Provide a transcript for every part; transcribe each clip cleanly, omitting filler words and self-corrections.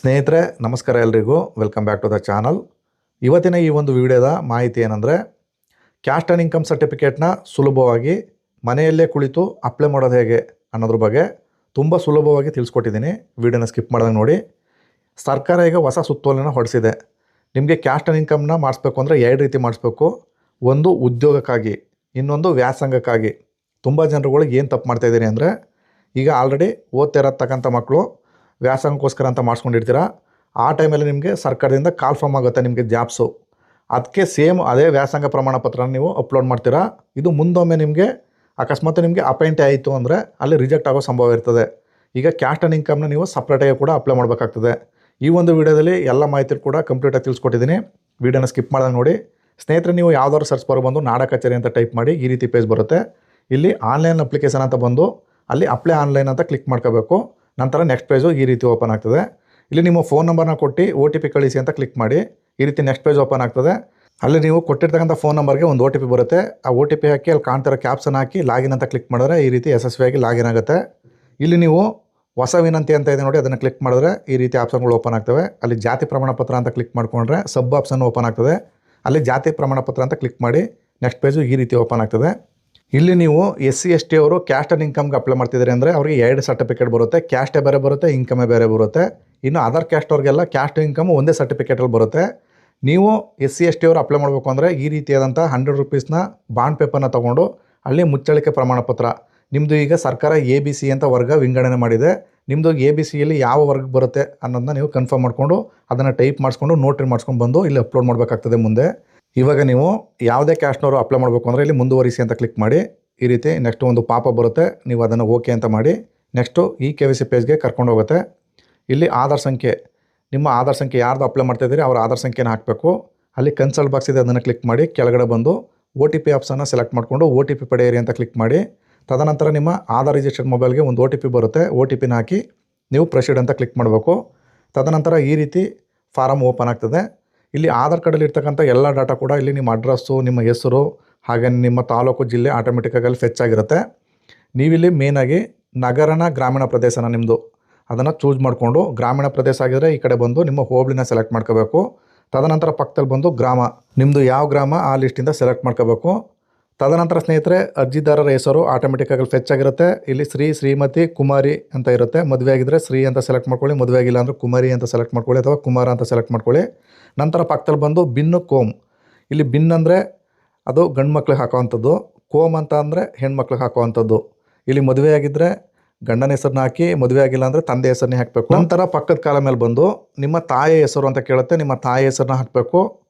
ಸ್ನೇಹಿತರೆ ನಮಸ್ಕಾರ ಎಲ್ರಿಗೂ welcome back to the channel. ಇವತ್ತಿನ ಈ ಒಂದು ವಿಡಿಯೋದ ಮಾಹಿತಿ ಏನಂದರೆ ಕ್ಯಾಸ್ಟ್ ಆ್ಯಂಡ್ ಇನ್ಕಮ್ ಸರ್ಟಿಫಿಕೇಟ್ನ ಸುಲಭವಾಗಿ ಮನೆಯಲ್ಲೇ ಕುಳಿತು ಅಪ್ಲೈ ಮಾಡೋದು ಹೇಗೆ ಅನ್ನೋದ್ರ ಬಗ್ಗೆ ತುಂಬ ಸುಲಭವಾಗಿ ತಿಳಿಸ್ಕೊಟ್ಟಿದ್ದೀನಿ. ವಿಡಿಯೋನ ಸ್ಕಿಪ್ ಮಾಡ್ದಂಗೆ ನೋಡಿ. ಸರ್ಕಾರ ಈಗ ಹೊಸ ಸುತ್ತೋಲೆನ ಹೊರಡಿಸಿದೆ. ನಿಮಗೆ ಕ್ಯಾಸ್ಟ್ ಆ್ಯಂಡ್ ಇನ್ಕಮ್ನ ಮಾಡಿಸ್ಬೇಕು ಅಂದರೆ ಎರಡು ರೀತಿ ಮಾಡಿಸ್ಬೇಕು. ಒಂದು ಉದ್ಯೋಗಕ್ಕಾಗಿ, ಇನ್ನೊಂದು ವ್ಯಾಸಂಗಕ್ಕಾಗಿ. ತುಂಬ ಜನರುಗಳು ಏನು ತಪ್ಪು ಮಾಡ್ತಾಯಿದ್ದೀರಿ ಅಂದರೆ, ಈಗ ಆಲ್ರೆಡಿ ಓದ್ತಿರತಕ್ಕಂಥ ಮಕ್ಕಳು ವ್ಯಾಸಂಗಕ್ಕೋಸ್ಕರ ಅಂತ ಮಾಡಿಸ್ಕೊಂಡಿರ್ತೀರ. ಆ ಟೈಮಲ್ಲಿ ನಿಮಗೆ ಸರ್ಕಾರದಿಂದ ಕಾಲ್ ಫಾರ್ಮ್ ಆಗುತ್ತೆ ನಿಮಗೆ ಜಾಬ್ಸು. ಅದಕ್ಕೆ ಸೇಮ್ ಅದೇ ವ್ಯಾಸಂಗ ಪ್ರಮಾಣ ಪತ್ರನ ನೀವು ಅಪ್ಲೋಡ್ ಮಾಡ್ತೀರಾ. ಇದು ಮುಂದೊಮ್ಮೆ ನಿಮಗೆ ಅಕಸ್ಮಾತ್ ನಿಮಗೆ ಅಪಾಯಿಂಟ್ ಆಯಿತು ಅಂದರೆ ಅಲ್ಲಿ ರಿಜೆಕ್ಟ್ ಆಗೋ ಸಂಭವ ಇರ್ತದೆ. ಈಗ ಕ್ಯಾಸ್ಟ್ ಆ್ಯಂಡ್ ಇನ್ಕಮ್ನ ನೀವು ಸಪ್ರೇಟಾಗಿ ಕೂಡ ಅಪ್ಲೈ ಮಾಡಬೇಕಾಗ್ತದೆ. ಈ ಒಂದು ವಿಡಿಯೋದಲ್ಲಿ ಎಲ್ಲ ಮಾಹಿತಿ ಕೂಡ ಕಂಪ್ಲೀಟಾಗಿ ತಿಳಿಸ್ಕೊಟ್ಟಿದ್ದೀನಿ. ವಿಡಿಯೋನ ಸ್ಕಿಪ್ ಮಾಡ್ದಂಗೆ ನೋಡಿ. ಸ್ನೇಹಿತರೆ, ನೀವು ಯಾವ್ದಾದ್ರು ಸರ್ಚ್ ಬಾರ್ ಬಂದು ನಾಡ ಕಚೇರಿ ಅಂತ ಟೈಪ್ ಮಾಡಿ ಈ ರೀತಿ ಪೇಜ್ ಬರುತ್ತೆ. ಇಲ್ಲಿ ಆನ್ಲೈನ್ ಅಪ್ಲಿಕೇಶನ್ ಅಂತ ಬಂದು ಅಲ್ಲಿ ಅಪ್ಲೈ ಆನ್ಲೈನ್ ಅಂತ ಕ್ಲಿಕ್ ಮಾಡ್ಕೋಬೇಕು. ನಂತರ ನೆಕ್ಸ್ಟ್ ಪೇಜು ಈ ರೀತಿ ಓಪನ್ ಆಗ್ತದೆ. ಇಲ್ಲಿ ನಿಮ್ಮ ಫೋನ್ ನಂಬರ್ನ ಕೊಟ್ಟು OTP ಕಳಿಸಿ ಅಂತ ಕ್ಲಿಕ್ ಮಾಡಿ ಈ ರೀತಿ ನೆಕ್ಸ್ಟ್ ಪೇಜ್ ಓಪನ್ ಆಗ್ತದೆ. ಅಲ್ಲಿ ನೀವು ಕೊಟ್ಟಿರ್ತಕ್ಕಂಥ ಫೋನ್ ನಂಬರ್ಗೆ ಒಂದು OTP ಬರುತ್ತೆ. ಆ OTP ಹಾಕಿ ಅಲ್ಲಿ ಕಾಣ್ತಿರೋ ಕ್ಯಾಪ್ಸನ್ ಹಾಕಿ ಲಾಗಿನ್ ಅಂತ ಕ್ಲಿಕ್ ಮಾಡಿದ್ರೆ ಈ ರೀತಿ ಯಶಸ್ವಿಯಾಗಿ ಲಾಗಿನ್ ಆಗುತ್ತೆ. ಇಲ್ಲಿ ನೀವು ಹೊಸ ವಿನಂತಿ ಅಂತ ಇದೆ ನೋಡಿ, ಅದನ್ನು ಕ್ಲಿಕ್ ಮಾಡಿದ್ರೆ ಈ ರೀತಿ ಆಪ್ಷನ್ಗಳು ಓಪನ್ ಆಗ್ತವೆ. ಅಲ್ಲಿ ಜಾತಿ ಪ್ರಮಾಣ ಪತ್ರ ಅಂತ ಕ್ಲಿಕ್ ಮಾಡಿಕೊಂಡ್ರೆ ಸಬ್ ಆಪ್ಷನ್ ಓಪನ್ ಆಗ್ತದೆ. ಅಲ್ಲಿ ಜಾತಿ ಪ್ರಮಾಣ ಪತ್ರ ಅಂತ ಕ್ಲಿಕ್ ಮಾಡಿ ನೆಕ್ಸ್ಟ್ ಪೇಜು ಈ ರೀತಿ ಓಪನ್ ಆಗ್ತದೆ. ಇಲ್ಲಿ ನೀವು SC/ST ಅವರು ಕ್ಯಾಸ್ಟ್ ಆ್ಯಂಡ್ ಇನ್ಕಮ್ಗೆ ಅಪ್ಲೈ ಮಾಡ್ತಿದ್ದೀರಿ ಅಂದರೆ ಅವರಿಗೆ 2 ಸರ್ಟಿಫಿಕೇಟ್ ಬರುತ್ತೆ. ಕ್ಯಾಸ್ಟೇ ಬೇರೆ ಬರುತ್ತೆ, ಇನ್ಕಮೇ ಬೇರೆ ಬರುತ್ತೆ. ಇನ್ನು ಅದರ್ ಕ್ಯಾಸ್ಟ್ ಅವ್ರಿಗೆಲ್ಲ ಕ್ಯಾಸ್ಟ್ ಇನ್ಕಮ್ ಒಂದೇ ಸರ್ಟಿಫಿಕೇಟಲ್ಲಿ ಬರುತ್ತೆ. ನೀವು SC/ST ಅವರು ಅಪ್ಲೈ ಮಾಡಬೇಕು ಅಂದರೆ ಈ ರೀತಿಯಾದಂಥ 100 ರೂಪೀಸ್ನ ಬಾಂಡ್ ಪೇಪರ್ನ ತೊಗೊಂಡು ಅಲ್ಲಿ ಮುಚ್ಚಳಿಕೆ ಪ್ರಮಾಣ ಪತ್ರ, ನಿಮ್ಮದು ಈಗ ಸರ್ಕಾರ ABC ಅಂತ ವರ್ಗ ವಿಂಗಡಣೆ ಮಾಡಿದೆ, ನಿಮ್ಮದು ABCಯಲ್ಲಿ ಯಾವ ವರ್ಗ ಬರುತ್ತೆ ಅನ್ನೋದನ್ನ ನೀವು ಕನ್ಫರ್ಮ್ ಮಾಡಿಕೊಂಡು ಅದನ್ನು ಟೈಪ್ ಮಾಡಿಸ್ಕೊಂಡು ನೋಟ್ರಿ ಮಾಡಿಸ್ಕೊಂಡು ಬಂದು ಇಲ್ಲಿ ಅಪ್ಲೋಡ್ ಮಾಡಬೇಕಾಗ್ತದೆ ಮುಂದೆ. ಇವಾಗ ನೀವು ಯಾವುದೇ ಕ್ಯಾಸ್ಟ್ನವರು ಅಪ್ಲೈ ಮಾಡಬೇಕು ಅಂದರೆ ಇಲ್ಲಿ ಮುಂದುವರಿಸಿ ಅಂತ ಕ್ಲಿಕ್ ಮಾಡಿ ಈ ರೀತಿ ನೆಕ್ಸ್ಟ್ ಒಂದು ಪಾಪ ಬರುತ್ತೆ. ನೀವು ಅದನ್ನು ಓಕೆ ಅಂತ ಮಾಡಿ ನೆಕ್ಸ್ಟು ಈ KYC ಪೇಜ್ಗೆ ಕರ್ಕೊಂಡು ಹೋಗುತ್ತೆ. ಇಲ್ಲಿ ಆಧಾರ್ ಸಂಖ್ಯೆ, ನಿಮ್ಮ ಆಧಾರ್ ಸಂಖ್ಯೆ ಯಾರ್ದು ಅಪ್ಲೈ ಮಾಡ್ತಾಯಿದ್ದೀರಿ ಅವ್ರ ಆಧಾರ್ ಸಂಖ್ಯೆನ ಹಾಕಬೇಕು. ಅಲ್ಲಿ ಕನ್ಸಲ್ಟ್ ಬಾಕ್ಸ್ ಇದೆ, ಅದನ್ನು ಕ್ಲಿಕ್ ಮಾಡಿ ಕೆಳಗಡೆ ಬಂದು OTP ಆಪ್ಷನ್ನ ಸೆಲೆಕ್ಟ್ ಮಾಡಿಕೊಂಡು OTP ಪಡೆಯಿರಿ ಅಂತ ಕ್ಲಿಕ್ ಮಾಡಿ ತದನಂತರ ನಿಮ್ಮ ಆಧಾರ್ ರಿಜಿಸ್ಟರ್ಡ್ ಮೊಬೈಲ್ಗೆ ಒಂದು OTP ಬರುತ್ತೆ. OTPನ ಹಾಕಿ ನೀವು ಪ್ರೊಸೀಡ್ ಅಂತ ಕ್ಲಿಕ್ ಮಾಡಬೇಕು. ತದನಂತರ ಈ ರೀತಿ ಫಾರಮ್ ಓಪನ್ ಆಗ್ತದೆ. ಇಲ್ಲಿ ಆಧಾರ್ ಕಾರ್ಡಲ್ಲಿ ಇರ್ತಕ್ಕಂಥ ಎಲ್ಲ ಡಾಟಾ ಕೂಡ ಇಲ್ಲಿ ನಿಮ್ಮ ಅಡ್ರೆಸ್ಸು, ನಿಮ್ಮ ಹೆಸರು, ಹಾಗೆ ನಿಮ್ಮ ತಾಲೂಕು, ಜಿಲ್ಲೆ ಆಟೋಮೆಟಿಕ್ಕಾಗಿ ಅಲ್ಲಿ ಫೆಚ್ ಆಗಿರುತ್ತೆ. ನೀವಿಲ್ಲಿ ಮೇನಾಗಿ ನಗರನ ಗ್ರಾಮೀಣ ಪ್ರದೇಶನ ನಿಮ್ಮದು ಅದನ್ನು ಚೂಸ್ ಮಾಡಿಕೊಂಡು, ಗ್ರಾಮೀಣ ಪ್ರದೇಶ ಆಗಿದರೆ ಈ ಕಡೆ ಬಂದು ನಿಮ್ಮ ಹೋಬಳಿನ ಸೆಲೆಕ್ಟ್ ಮಾಡ್ಕೋಬೇಕು. ತದನಂತರ ಪಕ್ಕದಲ್ಲಿ ಬಂದು ಗ್ರಾಮ, ನಿಮ್ಮದು ಯಾವ ಗ್ರಾಮ ಆ ಲಿಸ್ಟಿಂದ ಸೆಲೆಕ್ಟ್ ಮಾಡ್ಕೋಬೇಕು. ತದನಂತರ ಸ್ನೇಹಿತರೆ, ಅರ್ಜಿದಾರರ ಹೆಸರು ಆಟೋಮೆಟಿಕ್ಕಾಗಿ ಫೆಚ್ ಆಗಿರುತ್ತೆ. ಇಲ್ಲಿ ಶ್ರೀ, ಶ್ರೀಮತಿ, ಕುಮಾರಿ ಅಂತ ಇರುತ್ತೆ. ಮದುವೆ ಆಗಿದ್ದರೆ ಶ್ರೀ ಅಂತ ಸೆಲೆಕ್ಟ್ ಮಾಡ್ಕೊಳ್ಳಿ, ಮದುವೆ ಆಗಿಲ್ಲ ಅಂದರೆ ಕುಮಾರಿ ಅಂತ ಸೆಲೆಕ್ಟ್ ಮಾಡ್ಕೊಳ್ಳಿ ಅಥವಾ ಕುಮಾರ ಅಂತ ಸೆಲೆಕ್ಟ್ ಮಾಡ್ಕೊಳ್ಳಿ. ನಂತರ ಪಕ್ಕದಲ್ಲಿ ಬಂದು ಬಿನ್ನು ಕೋಮ್, ಇಲ್ಲಿ ಬಿನ್ ಅಂದರೆ ಅದು ಗಂಡು ಮಕ್ಳಿಗೆ ಹಾಕೋವಂಥದ್ದು, ಕೋಮ್ ಅಂತ ಅಂದರೆ ಹೆಣ್ಮಕ್ಳಿಗೆ ಹಾಕೋವಂಥದ್ದು. ಇಲ್ಲಿ ಮದುವೆ ಆಗಿದ್ದರೆ ಗಂಡನ ಹೆಸರನ್ನ ಹಾಕಿ, ಮದುವೆ ಆಗಿಲ್ಲ ಅಂದರೆ ತಂದೆ ಹೆಸರನ್ನೇ ಹಾಕಬೇಕು. ನಂತರ ಪಕ್ಕದ ಕಾಲ ಮೇಲೆ ಬಂದು ನಿಮ್ಮ ತಾಯಿ ಹೆಸರು ಅಂತ ಕೇಳುತ್ತೆ, ನಿಮ್ಮ ತಾಯಿ ಹೆಸರನ್ನ ಹಾಕಬೇಕು.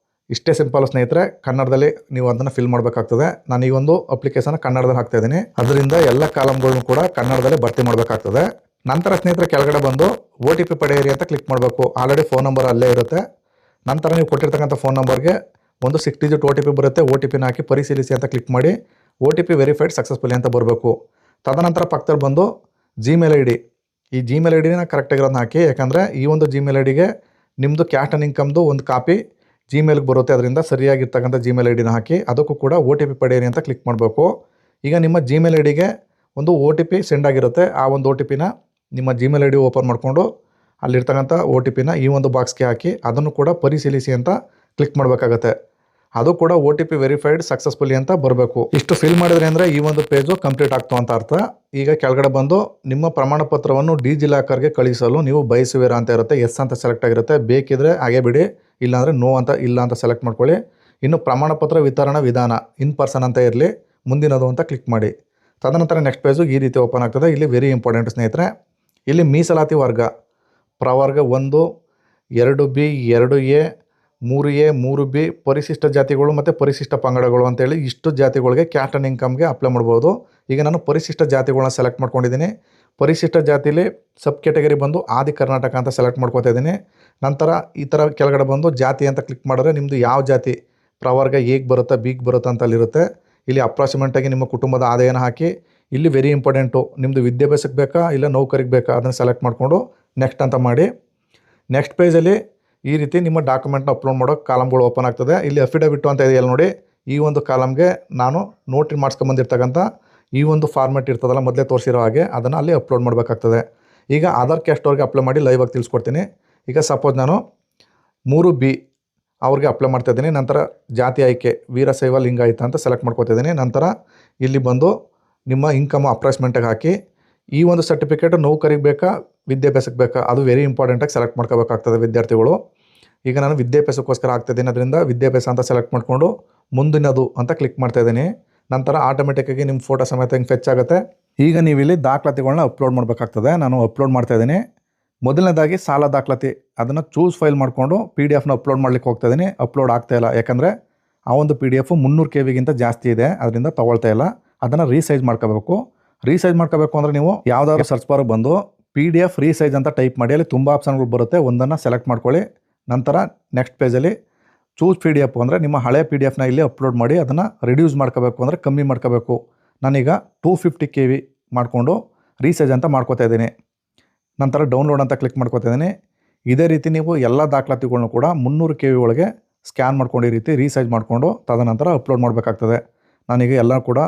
ಇಷ್ಟೇ ಸಿಂಪಲ್ ಸ್ನೇಹಿತರೆ. ಕನ್ನಡದಲ್ಲಿ ನೀವು ಅದನ್ನು ಫಿಲ್ ಮಾಡಬೇಕಾಗ್ತದೆ. ನಾನು ಈ ಒಂದು ಅಪ್ಲಿಕೇಶನ್ ಕನ್ನಡದಲ್ಲಿ ಹಾಕ್ತಾಯಿದ್ದೀನಿ, ಅದರಿಂದ ಎಲ್ಲ ಕಾಲಮ್ಗಳನ್ನು ಕೂಡ ಕನ್ನಡದಲ್ಲೇ ಭರ್ತಿ ಮಾಡಬೇಕಾಗ್ತದೆ. ನಂತರ ಸ್ನೇಹಿತರೆ ಕೆಳಗಡೆ ಬಂದು OTP ಪಡೆಯಿರಿ ಅಂತ ಕ್ಲಿಕ್ ಮಾಡಬೇಕು. ಆಲ್ರೆಡಿ ಫೋನ್ ನಂಬರ್ ಅಲ್ಲೇ ಇರುತ್ತೆ. ನಂತರ ನೀವು ಕೊಟ್ಟಿರ್ತಕ್ಕಂಥ ಫೋನ್ ನಂಬರ್ಗೆ ಒಂದು 6 ಡಿಜಿಟ್ OTP ಬರುತ್ತೆ. OTPನ ಹಾಕಿ ಪರಿಶೀಲಿಸಿ ಅಂತ ಕ್ಲಿಕ್ ಮಾಡಿ OTP ವೆರಿಫೈಡ್ ಸಕ್ಸಸ್ಫುಲಿ ಅಂತ ಬರಬೇಕು. ತದನಂತರ ಪಕ್ಕದಲ್ಲಿ ಬಂದು Gmail ID, ಈ Gmail IDನ ಕರೆಕ್ಟಾಗಿರೋದನ್ನ ಹಾಕಿ. ಯಾಕಂದರೆ ಈ ಒಂದು Gmail IDಗೆ ನಿಮ್ಮದು ಕ್ಯಾಸ್ಟ್ ಆ್ಯಂಡ್ ಇನ್ಕಮ್ದು ಒಂದು ಕಾಪಿ Gmailಗೆ ಬರುತ್ತೆ. ಅದರಿಂದ ಸರಿಯಾಗಿರ್ತಕ್ಕಂಥ Gmail IDನ ಹಾಕಿ ಅದಕ್ಕೂ ಕೂಡ OTP ಪಡೆಯಿರಿ ಅಂತ ಕ್ಲಿಕ್ ಮಾಡಬೇಕು. ಈಗ ನಿಮ್ಮ Gmail IDಗೆ ಒಂದು OTP ಸೆಂಡ್ ಆಗಿರುತ್ತೆ. ಆ ಒಂದು OTPನ ನಿಮ್ಮ Gmail ID ಓಪನ್ ಮಾಡಿಕೊಂಡು ಅಲ್ಲಿರ್ತಕ್ಕಂಥ OTPನ ಈ ಒಂದು ಬಾಕ್ಸ್ಗೆ ಹಾಕಿ ಅದನ್ನು ಕೂಡ ಪರಿಶೀಲಿಸಿ ಅಂತ ಕ್ಲಿಕ್ ಮಾಡಬೇಕಾಗತ್ತೆ. ಅದು ಕೂಡ OTP ವೆರಿಫೈಡ್ ಸಕ್ಸಸ್ಫುಲಿ ಅಂತ ಬರಬೇಕು. ಇಷ್ಟು ಫಿಲ್ ಮಾಡಿದ್ರೆ ಅಂದರೆ ಈ ಒಂದು ಪೇಜು ಕಂಪ್ಲೀಟ್ ಆಗ್ತು ಅಂತ ಅರ್ಥ. ಈಗ ಕೆಳಗಡೆ ಬಂದು ನಿಮ್ಮ ಪ್ರಮಾಣ ಪತ್ರವನ್ನು ಡಿಜಿಲಾಕರ್ಗೆ ಕಳಿಸಲು ನೀವು ಬಯಸುವಿರಾ ಅಂತ ಇರುತ್ತೆ. ಎಸ್ ಅಂತ ಸೆಲೆಕ್ಟ್ ಆಗಿರುತ್ತೆ. ಬೇಕಿದ್ರೆ ಹಾಗೆ ಬಿಡಿ, ಇಲ್ಲಾಂದರೆ ನೋ ಅಂತ ಇಲ್ಲ ಅಂತ ಸೆಲೆಕ್ಟ್ ಮಾಡ್ಕೊಳ್ಳಿ. ಇನ್ನು ಪ್ರಮಾಣ ಪತ್ರ ವಿತರಣಾ ವಿಧಾನ ಇನ್ ಪರ್ಸನ್ ಅಂತ ಇರಲಿ, ಮುಂದಿನದು ಅಂತ ಕ್ಲಿಕ್ ಮಾಡಿ. ತದನಂತರ ನೆಕ್ಸ್ಟ್ ಪೇಜು ಈ ರೀತಿ ಓಪನ್ ಆಗ್ತದೆ. ಇಲ್ಲಿ ವೆರಿ ಇಂಪಾರ್ಟೆಂಟ್ ಸ್ನೇಹಿತರೆ, ಇಲ್ಲಿ ಮೀಸಲಾತಿ ವರ್ಗ ಪ್ರವರ್ಗ 1, 2B, 2A, 3A, 3B, ಪರಿಶಿಷ್ಟ ಜಾತಿಗಳು ಮತ್ತು ಪರಿಶಿಷ್ಟ ಪಂಗಡಗಳು ಅಂತೇಳಿ ಇಷ್ಟು ಜಾತಿಗಳಿಗೆ ಕ್ಯಾಸ್ಟ್ ಆ್ಯಂಡ್ ಇನ್ಕಮ್ಗೆ ಅಪ್ಲೈ ಮಾಡ್ಬೋದು. ಈಗ ನಾನು ಪರಿಶಿಷ್ಟ ಜಾತಿಗಳನ್ನ ಸೆಲೆಕ್ಟ್ ಮಾಡ್ಕೊಂಡಿದ್ದೀನಿ. ಪರಿಶಿಷ್ಟ ಜಾತಿಲಿ ಸಬ್ ಕ್ಯಾಟಗರಿ ಬಂದು ಆದಿ ಕರ್ನಾಟಕ ಅಂತ ಸೆಲೆಕ್ಟ್ ಮಾಡ್ಕೊತಾ ಇದ್ದೀನಿ. ನಂತರ ಈ ಥರ ಕೆಳಗಡೆ ಬಂದು ಜಾತಿ ಅಂತ ಕ್ಲಿಕ್ ಮಾಡಿದ್ರೆ ನಿಮ್ಮದು ಯಾವ ಜಾತಿ ಪ್ರವರ್ಗ Aಗೆ ಬರುತ್ತಾ Bಗೆ ಬರುತ್ತಾ ಅಂತ ಅಲ್ಲಿರುತ್ತೆ. ಇಲ್ಲಿ ಅಪ್ರಾಕ್ಸಿಮೇಟಾಗಿ ನಿಮ್ಮ ಕುಟುಂಬದ ಆದಾಯನ ಹಾಕಿ. ಇಲ್ಲಿ ವೆರಿ ಇಂಪಾರ್ಟೆಂಟು, ನಿಮ್ಮದು ವಿದ್ಯಾಭ್ಯಾಸಕ್ಕೆ ಬೇಕಾ ಇಲ್ಲ ನೌಕರಿಗೆ ಬೇಕಾ ಅದನ್ನು ಸೆಲೆಕ್ಟ್ ಮಾಡಿಕೊಂಡು ನೆಕ್ಸ್ಟ್ ಅಂತ ಮಾಡಿ. ನೆಕ್ಸ್ಟ್ ಪೇಜಲ್ಲಿ ಈ ರೀತಿ ನಿಮ್ಮ ಡಾಕ್ಯುಮೆಂಟ್ನ ಅಪ್ಲೋಡ್ ಮಾಡೋ ಕಾಲಮ್ಗಳು ಓಪನ್ ಆಗ್ತದೆ. ಇಲ್ಲಿ ಅಫಿಡವಿಟ್ಟು ಅಂತ ಇದೆಯಲ್ಲ ನೋಡಿ, ಈ ಒಂದು ಕಾಲಮ್ಗೆ ನಾನು ನೋಟ್ರಿ ಮಾಡಿಸ್ಕೊಂಬಂದಿರ್ತಕ್ಕಂಥ ಈ ಒಂದು ಫಾರ್ಮೆಟ್ ಇರ್ತದಲ್ಲ ಮೊದಲೇ ತೋರಿಸಿರೋ ಹಾಗೆ ಅದನ್ನು ಅಲ್ಲಿ ಅಪ್ಲೋಡ್ ಮಾಡಬೇಕಾಗ್ತದೆ. ಈಗ ಆಧಾರ್ ಕ್ಯಾಸ್ಟ್ ಅವ್ರಿಗೆ ಅಪ್ಲೈ ಮಾಡಿ ಲೈವ್ ಆಗಿ ತಿಳಿಸ್ಕೊಡ್ತೀನಿ. ಈಗ ಸಪೋಸ್ ನಾನು 3B ಅವ್ರಿಗೆ ಅಪ್ಲೈ ಮಾಡ್ತಾಯಿದ್ದೀನಿ. ನಂತರ ಜಾತಿ ಆಯ್ಕೆ ವೀರಶೈವ ಲಿಂಗಾಯತ ಅಂತ ಸೆಲೆಕ್ಟ್ ಮಾಡ್ಕೊತಿದ್ದೀನಿ. ನಂತರ ಇಲ್ಲಿ ಬಂದು ನಿಮ್ಮ ಇನ್ಕಮ್ ಅಪ್ರಾಕ್ಸಿಮೇಟಾಗಿ ಹಾಕಿ ಈ ಒಂದು ಸರ್ಟಿಫಿಕೇಟ್ ನೌಕರಿಗೆ ಬೇಕಾ ವಿದ್ಯಾಭ್ಯಾಸಕ್ಕೆ ಬೇಕಾ ಅದು ವೆರಿ ಇಂಪಾರ್ಟೆಂಟಾಗಿ ಸೆಲೆಕ್ಟ್ ಮಾಡ್ಕೋಬೇಕಾಗ್ತದೆ ವಿದ್ಯಾರ್ಥಿಗಳು. ಈಗ ನಾನು ವಿದ್ಯಾಭ್ಯಾಸಕ್ಕೋಸ್ಕರ ಆಗ್ತಾಯಿದ್ದೀನಿ, ಅದರಿಂದ ವಿದ್ಯಾಭ್ಯಾಸ ಅಂತ ಸೆಲೆಕ್ಟ್ ಮಾಡಿಕೊಂಡು ಮುಂದಿನದು ಅಂತ ಕ್ಲಿಕ್ ಮಾಡ್ತಾಯಿದ್ದೀನಿ. ನಂತರ ಆಟೋಮೆಟಿಕ್ಕಾಗಿ ನಿಮ್ಮ ಫೋಟೋ ಸಮೇತ ಹಿಂಗೆ ಫೆಚ್ ಆಗುತ್ತೆ. ಈಗ ನೀವು ಇಲ್ಲಿ ದಾಖಲಾತಿಗಳನ್ನ ಅಪ್ಲೋಡ್ ಮಾಡಬೇಕಾಗ್ತದೆ. ನಾನು ಅಪ್ಲೋಡ್ ಮಾಡ್ತಾಯಿದ್ದೀನಿ. ಮೊದಲನೇದಾಗಿ ಸಾಲ ದಾಖಲಾತಿ ಅದನ್ನು ಚೂಸ್ ಫೈಲ್ ಮಾಡಿಕೊಂಡು PDF ಅಪ್ಲೋಡ್ ಮಾಡ್ಲಿಕ್ಕೆ ಹೋಗ್ತಾಯಿದ್ದೀನಿ. ಅಪ್ಲೋಡ್ ಆಗ್ತಾಯಿಲ್ಲ, ಯಾಕಂದರೆ ಆ ಒಂದು PDF 300 KB ಜಾಸ್ತಿ ಇದೆ, ಅದರಿಂದ ತೊಗೊಳ್ತಾ ಇಲ್ಲ. ಅದನ್ನು ರೀಸೈಜ್ ಮಾಡ್ಕೋಬೇಕು. ರೀಸೈಜ್ ಮಾಡ್ಕೋಬೇಕು ಅಂದರೆ ನೀವು ಯಾವುದಾದ್ರು ಸರ್ಚ್ ಬಾರ್ ಬಂದು PDF ರೀಸೈಜ್ ಅಂತ ಟೈಪ್ ಮಾಡಿ, ಅಲ್ಲಿ ತುಂಬ ಆಪ್ಷನ್ಗಳು ಬರುತ್ತೆ, ಒಂದನ್ನು ಸೆಲೆಕ್ಟ್ ಮಾಡ್ಕೊಳ್ಳಿ. ನಂತರ ನೆಕ್ಸ್ಟ್ ಪೇಜಲ್ಲಿ ಚೂಸ್ PDF ಅಂದರೆ ನಿಮ್ಮ ಹಳೆ PDF ಇಲ್ಲಿ ಅಪ್ಲೋಡ್ ಮಾಡಿ ಅದನ್ನು ರಿಡ್ಯೂಸ್ ಮಾಡ್ಕೋಬೇಕು, ಅಂದರೆ ಕಮ್ಮಿ ಮಾಡ್ಕೋಬೇಕು. ನಾನೀಗ 250 KB ಮಾಡಿಕೊಂಡು ರೀಸೈಜ್ ಅಂತ ಮಾಡ್ಕೋತಾ ಇದ್ದೀನಿ. ನಂತರ ಡೌನ್ಲೋಡ್ ಅಂತ ಕ್ಲಿಕ್ ಮಾಡ್ಕೋತಾ ಇದ್ದೀನಿ. ಇದೇ ರೀತಿ ನೀವು ಎಲ್ಲ ದಾಖಲಾತಿಗಳನ್ನೂ ಕೂಡ 300 KB ಒಳಗೆ ಸ್ಕ್ಯಾನ್ ಮಾಡ್ಕೊಂಡು ಈ ರೀತಿ ರೀಸೈಜ್ ಮಾಡಿಕೊಂಡು ತದನಂತರ ಅಪ್ಲೋಡ್ ಮಾಡಬೇಕಾಗ್ತದೆ. ನಾನೀಗ ಎಲ್ಲ ಕೂಡ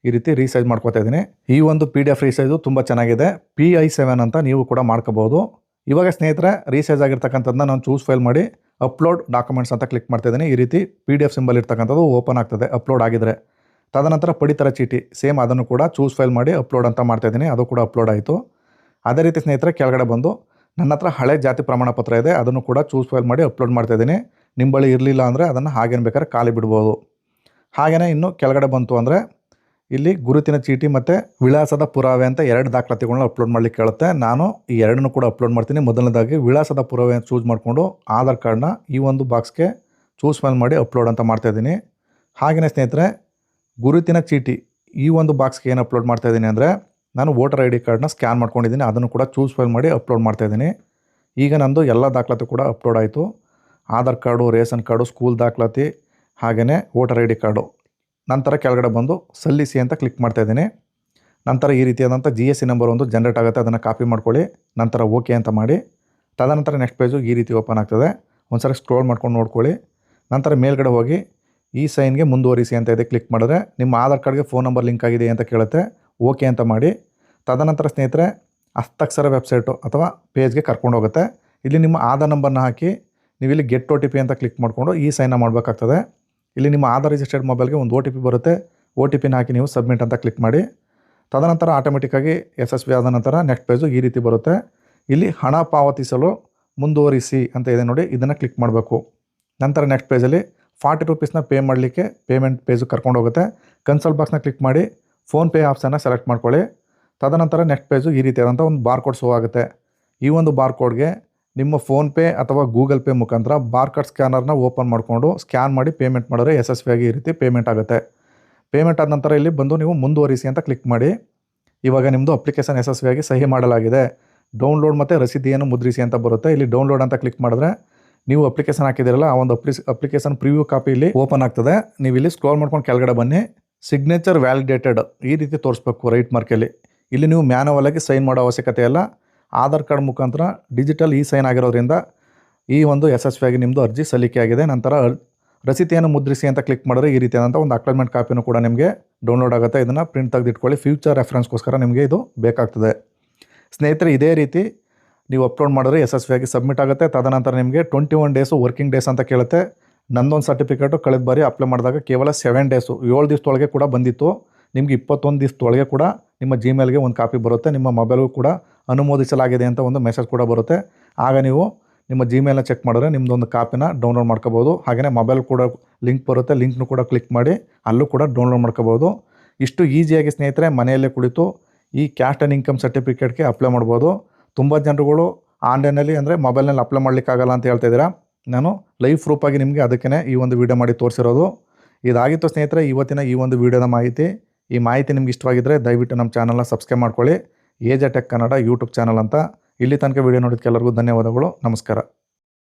ಈ ರೀತಿ ರೀಸೈಜ್ ಮಾಡ್ಕೋತಾ ಇದ್ದೀನಿ. ಈ ಒಂದು PDF ರೀಸೈಜು ತುಂಬ ಚೆನ್ನಾಗಿದೆ. PI7 ಅಂತ ನೀವು ಕೂಡ ಮಾಡ್ಕೋಬೋದು. ಇವಾಗ ಸ್ನೇಹಿತರೆ ರೀಸೈಜ್ ಆಗಿರ್ತಕ್ಕಂಥದ್ದನ್ನ ನಾನು ಚೂಸ್ ಫೈಲ್ ಮಾಡಿ ಅಪ್ಲೋಡ್ ಡಾಕ್ಯುಮೆಂಟ್ಸ್ ಅಂತ ಕ್ಲಿಕ್ ಮಾಡ್ತಾಯಿದ್ದೀನಿ. ಈ ರೀತಿ PDF ಸಿಂಬಲ್ ಇರ್ತಕ್ಕಂಥದ್ದು ಓಪನ್ ಆಗ್ತದೆ ಅಪ್ಲೋಡ್ ಆಗಿದ್ರೆ. ತದನಂತರ ಪಡಿತರ ಚೀಟಿ ಸೇಮ್ ಅದನ್ನು ಕೂಡ ಚೂಸ್ ಫೈಲ್ ಮಾಡಿ ಅಪ್ಲೋಡ್ ಅಂತ ಮಾಡ್ತಾಯಿದ್ದೀನಿ. ಅದು ಕೂಡ ಅಪ್ಲೋಡ್ ಆಯಿತು. ಅದೇ ರೀತಿ ಸ್ನೇಹಿತರೆ ಕೆಳಗಡೆ ಬಂದು ನನ್ನ ಹತ್ರ ಹಳೆ ಜಾತಿ ಪ್ರಮಾಣ ಪತ್ರ ಇದೆ, ಅದನ್ನು ಕೂಡ ಚೂಸ್ ಫೈಲ್ ಮಾಡಿ ಅಪ್ಲೋಡ್ ಮಾಡ್ತಾಯಿದ್ದೀನಿ. ನಿಮ್ಮ ಬಳಿ ಇರಲಿಲ್ಲ ಅಂದರೆ ಅದನ್ನು ಹಾಗೇನು ಬೇಕಾದ್ರೆ ಖಾಲಿ ಬಿಡ್ಬೋದು. ಹಾಗೆಯೇ ಇನ್ನು ಕೆಳಗಡೆ ಬಂತು ಅಂದರೆ ಇಲ್ಲಿ ಗುರುತಿನ ಚೀಟಿ ಮತ್ತು ವಿಳಾಸದ ಪುರಾವೆ ಅಂತ 2 ದಾಖಲಾತಿಗಳನ್ನ ಅಪ್ಲೋಡ್ ಮಾಡಲಿಕ್ಕೆ ಕೇಳುತ್ತೆ. ನಾನು ಈ 2 ಕೂಡ ಅಪ್ಲೋಡ್ ಮಾಡ್ತೀನಿ. ಮೊದಲನೇದಾಗಿ ವಿಳಾಸದ ಪುರಾವೆ ಚೂಸ್ ಮಾಡಿಕೊಂಡು ಆಧಾರ್ ಕಾರ್ಡ್ನ ಈ ಒಂದು ಬಾಕ್ಸ್ಗೆ ಚೂಸ್ ಫೈಲ್ ಮಾಡಿ ಅಪ್ಲೋಡ್ ಅಂತ ಮಾಡ್ತಾಯಿದ್ದೀನಿ. ಹಾಗೆಯೇ ಸ್ನೇಹಿತರೆ ಗುರುತಿನ ಚೀಟಿ ಈ ಒಂದು ಬಾಕ್ಸ್ಗೆ ಏನು ಅಪ್ಲೋಡ್ ಮಾಡ್ತಾಯಿದ್ದೀನಿ ಅಂದರೆ ನಾನು ವೋಟರ್ ID ಕಾರ್ಡ್ನ ಸ್ಕ್ಯಾನ್ ಮಾಡ್ಕೊಂಡಿದ್ದೀನಿ, ಅದನ್ನು ಕೂಡ ಚೂಸ್ ಫೈಲ್ ಮಾಡಿ ಅಪ್ಲೋಡ್ ಮಾಡ್ತಾಯಿದ್ದೀನಿ. ಈಗ ನಂದು ಎಲ್ಲ ದಾಖಲಾತಿ ಕೂಡ ಅಪ್ಲೋಡ್ ಆಯಿತು. Aadhaar card, ration card, school ದಾಖಲಾತಿ, ಹಾಗೆಯೇ ವೋಟರ್ ID ಕಾರ್ಡು. ನಂತರ ಕೆಳಗಡೆ ಬಂದು ಸಲ್ಲಿಸಿ ಅಂತ ಕ್ಲಿಕ್ ಮಾಡ್ತಾಯಿದ್ದೀನಿ. ನಂತರ ಈ ರೀತಿಯಾದಂಥ GST ನಂಬರ್ ಒಂದು ಜನ್ರೇಟ್ ಆಗುತ್ತೆ, ಅದನ್ನು ಕಾಪಿ ಮಾಡ್ಕೊಳ್ಳಿ. ನಂತರ ಓಕೆ ಅಂತ ಮಾಡಿ ತದನಂತರ ನೆಕ್ಸ್ಟ್ ಪೇಜು ಈ ರೀತಿ ಓಪನ್ ಆಗ್ತದೆ. ಒಂದ್ಸರಿ ಸ್ಕ್ರೋಲ್ ಮಾಡ್ಕೊಂಡು ನೋಡ್ಕೊಳ್ಳಿ. ನಂತರ ಮೇಲ್ಗಡೆ ಹೋಗಿ ಈ ಸೈನ್ಗೆ ಮುಂದುವರಿಸಿ ಅಂತ ಇದೆ ಕ್ಲಿಕ್ ಮಾಡಿದ್ರೆ ನಿಮ್ಮ ಆಧಾರ್ ಕಾರ್ಡ್ಗೆ ಫೋನ್ ನಂಬರ್ ಲಿಂಕ್ ಆಗಿದೆ ಅಂತ ಕೇಳುತ್ತೆ. ಓಕೆ ಅಂತ ಮಾಡಿ ತದನಂತರ ಸ್ನೇಹಿತರೆ ಹಸ್ತಾಕ್ಷರ ವೆಬ್ಸೈಟು ಅಥವಾ ಪೇಜ್ಗೆ ಕರ್ಕೊಂಡು ಹೋಗುತ್ತೆ. ಇಲ್ಲಿ ನಿಮ್ಮ ಆಧಾರ್ ನಂಬರ್ನ ಹಾಕಿ ನೀವು ಇಲ್ಲಿ ಗೆಟ್ OTP ಅಂತ ಕ್ಲಿಕ್ ಮಾಡಿಕೊಂಡು ಈ ಸೈನ್ನ ಮಾಡಬೇಕಾಗ್ತದೆ. ಇಲ್ಲಿ ನಿಮ್ಮ ಆಧಾರ್ ರಿಜಿಸ್ಟರ್ಡ್ ಮೊಬೈಲ್ಗೆ ಒಂದು OTP ಬರುತ್ತೆ. OTPನ ಹಾಕಿ ನೀವು ಸಬ್ಮಿಟ್ ಅಂತ ಕ್ಲಿಕ್ ಮಾಡಿ ತದನಂತರ ಆಟೋಮೆಟಿಕ್ಕಾಗಿ ಯಶಸ್ವಿ ಆದ ನಂತರ ನೆಕ್ಸ್ಟ್ ಪೇಜು ಈ ರೀತಿ ಬರುತ್ತೆ. ಇಲ್ಲಿ ಹಣ ಪಾವತಿಸಲು ಮುಂದುವರಿಸಿ ಅಂತ ಇದೆ ನೋಡಿ, ಇದನ್ನು ಕ್ಲಿಕ್ ಮಾಡಬೇಕು. ನಂತರ ನೆಕ್ಸ್ಟ್ ಪೇಜಲ್ಲಿ 40 ರೂಪೀಸ್ನ ಪೇ ಮಾಡಲಿಕ್ಕೆ ಪೇಮೆಂಟ್ ಪೇಜು ಕರ್ಕೊಂಡು ಹೋಗುತ್ತೆ. ಕನ್ಸಲ್ ಬಾಕ್ಸ್ನ ಕ್ಲಿಕ್ ಮಾಡಿ ಫೋನ್ಪೇ ಆಪ್ಷನ್ನ ಸೆಲೆಕ್ಟ್ ಮಾಡ್ಕೊಳ್ಳಿ. ತದನಂತರ ನೆಕ್ಸ್ಟ್ ಪೇಜು ಈ ರೀತಿಯಾದಂಥ ಒಂದು ಬಾರ್ಕೋಡ್ ಶೋ ಆಗುತ್ತೆ. ಈ ಒಂದು ಬಾರ್ಕೋಡ್ಗೆ ನಿಮ್ಮ ಫೋನ್ಪೇ ಅಥವಾ ಗೂಗಲ್ ಪೇ ಮುಖಾಂತರ ಬಾರ್ಕೋಡ್ ಸ್ಕ್ಯಾನರ್ನ ಓಪನ್ ಮಾಡಿಕೊಂಡು ಸ್ಕ್ಯಾನ್ ಮಾಡಿ ಪೇಮೆಂಟ್ ಮಾಡಿದ್ರೆ ಯಶಸ್ವಿಯಾಗಿ ಈ ರೀತಿ ಪೇಮೆಂಟ್ ಆಗುತ್ತೆ. ಪೇಮೆಂಟ್ ಆದ ನಂತರ ಇಲ್ಲಿ ಬಂದು ನೀವು ಮುಂದುವರಿಸಿ ಅಂತ ಕ್ಲಿಕ್ ಮಾಡಿ. ಇವಾಗ ನಿಮ್ಮದು ಅಪ್ಲಿಕೇಶನ್ ಯಶಸ್ವಿಯಾಗಿ ಸಹಿ ಮಾಡಲಾಗಿದೆ. ಡೌನ್ಲೋಡ್ ಮತ್ತು ರಸೀದಿಯನ್ನು ಮುದ್ರಿಸಿ ಅಂತ ಬರುತ್ತೆ. ಇಲ್ಲಿ ಡೌನ್ಲೋಡ್ ಅಂತ ಕ್ಲಿಕ್ ಮಾಡಿದ್ರೆ ನೀವು ಅಪ್ಲಿಕೇಶನ್ ಹಾಕಿದಿರಲ್ಲ ಆ ಒಂದು ಅಪ್ಲಿಕೇಶನ್ ಪ್ರಿವ್ಯೂ ಕಾಪಿ ಇಲ್ಲಿ ಓಪನ್ ಆಗ್ತದೆ. ನೀವು ಇಲ್ಲಿ ಸ್ಕ್ರೋಲ್ ಮಾಡ್ಕೊಂಡು ಕೆಳಗಡೆ ಬನ್ನಿ. ಸಿಗ್ನೇಚರ್ ವ್ಯಾಲಿಡೇಟೆಡ್ ಈ ರೀತಿ ತೋರಿಸ್ಬೇಕು ರೈಟ್ ಮಾರ್ಕಲ್ಲಿ. ಇಲ್ಲಿ ನೀವು ಮ್ಯಾನುವಲ್ ಆಗಿ ಸೈನ್ ಮಾಡೋ ಅವಶ್ಯಕತೆ ಇಲ್ಲ. ಆಧಾರ್ ಕಾರ್ಡ್ ಮುಖಾಂತರ ಡಿಜಿಟಲ್ ಸೈನ್ ಆಗಿರೋದ್ರಿಂದ ಈ ಒಂದು ಯಶಸ್ವಿಯಾಗಿ ನಿಮ್ಮದು ಅರ್ಜಿ ಸಲ್ಲಿಕೆ ಆಗಿದೆ. ನಂತರ ರಸೀತಿಯನ್ನು ಮುದ್ರಿಸಿ ಅಂತ ಕ್ಲಿಕ್ ಮಾಡಿದ್ರೆ ಈ ರೀತಿಯಾದಂಥ ಒಂದು ಅಕ್ಲಾಯ್ಮೆಂಟ್ ಕಾಪಿನೂ ಕೂಡ ನಿಮಗೆ ಡೌನ್ಲೋಡ್ ಆಗುತ್ತೆ. ಇದನ್ನು ಪ್ರಿಂಟ್ ತೆಗೆದಿಟ್ಕೊಳ್ಳಿ, ಫ್ಯೂಚರ್ ರೆಫರೆನ್ಸ್ಗೋಸ್ಕರ ನಿಮಗೆ ಇದು ಬೇಕಾಗ್ತದೆ. ಸ್ನೇಹಿತರೆ ಇದೇ ರೀತಿ ನೀವು ಅಪ್ಲೋಡ್ ಮಾಡಿದ್ರೆ ಯಶಸ್ವಿಯಾಗಿ ಸಬ್ಮಿಟ್ ಆಗುತ್ತೆ. ತದನಂತರ ನಿಮಗೆ 21 ಡೇಸು ವರ್ಕಿಂಗ್ ಡೇಸ್ ಅಂತ ಕೇಳುತ್ತೆ. ನನ್ನೊಂದು ಸರ್ಟಿಫಿಕೇಟು ಕಳೆದ ಬಾರಿ ಅಪ್ಲೈ ಮಾಡಿದಾಗ ಕೇವಲ 7 ಡೇಸು 7 ದಿವಸದೊಳಗೆ ಕೂಡ ಬಂದಿತ್ತು. ನಿಮಗೆ 21 ದಿವಸದೊಳಗೆ ಕೂಡ ನಿಮ್ಮ ಜಿಮೇಲ್ಗೆ ಒಂದು ಕಾಪಿ ಬರುತ್ತೆ. ನಿಮ್ಮ ಮೊಬೈಲ್ಗೂ ಕೂಡ ಅನುಮೋದಿಸಲಾಗಿದೆ ಅಂತ ಒಂದು ಮೆಸೇಜ್ ಕೂಡ ಬರುತ್ತೆ. ಆಗ ನೀವು ನಿಮ್ಮ ಜಿಮೇಲ್ನ ಚೆಕ್ ಮಾಡಿದ್ರೆ ನಿಮ್ಮದೊಂದು ಕಾಪಿನ ಡೌನ್ಲೋಡ್ ಮಾಡ್ಕೋಬೋದು. ಹಾಗೆಯೇ ಮೊಬೈಲ್ ಕೂಡ ಲಿಂಕ್ ಬರುತ್ತೆ, ಲಿಂಕ್ನು ಕೂಡ ಕ್ಲಿಕ್ ಮಾಡಿ ಅಲ್ಲೂ ಕೂಡ ಡೌನ್ಲೋಡ್ ಮಾಡ್ಕೋಬೋದು. ಇಷ್ಟು ಈಸಿಯಾಗಿ ಸ್ನೇಹಿತರೆ ಮನೆಯಲ್ಲೇ ಕುಳಿತು ಈ ಕ್ಯಾಸ್ಟ್ ಆ್ಯಂಡ್ ಇನ್ಕಮ್ ಸರ್ಟಿಫಿಕೇಟ್ಗೆ ಅಪ್ಲೈ ಮಾಡ್ಬೋದು. ತುಂಬ ಜನರುಗಳು ಆನ್ಲೈನಲ್ಲಿ ಅಂದರೆ ಮೊಬೈಲ್ನಲ್ಲಿ ಅಪ್ಲೈ ಮಾಡಲಿಕ್ಕಾಗಲ್ಲ ಅಂತ ಹೇಳ್ತಾಯಿದ್ದೀರಾ. ನಾನು ಲೈವ್ ಪ್ರೂಫಾಗಿ ನಿಮಗೆ ಅದಕ್ಕೇ ಈ ಒಂದು ವಿಡಿಯೋ ಮಾಡಿ ತೋರಿಸಿರೋದು. ಇದಾಗಿತ್ತು ಸ್ನೇಹಿತರೆ ಇವತ್ತಿನ ಈ ಒಂದು ವಿಡಿಯೋದ ಮಾಹಿತಿ. ಈ ಮಾಹಿತಿ ನಿಮ್ಗೆ ಇಷ್ಟವಾಗಿದ್ದರೆ ದಯವಿಟ್ಟು ನಮ್ಮ ಚಾನಲ್ನ ಸಬ್ಸ್ಕ್ರೈಬ್ ಮಾಡ್ಕೊಳ್ಳಿ. AJ Tech Kannada YouTube channel ಅಂತ. ಇಲ್ಲಿ ತನಕ ವಿಡಿಯೋ ನೋಡಿದ್ದಕ್ಕೆಲ್ಲರಿಗೂ ಧನ್ಯವಾದಗಳು. ನಮಸ್ಕಾರ.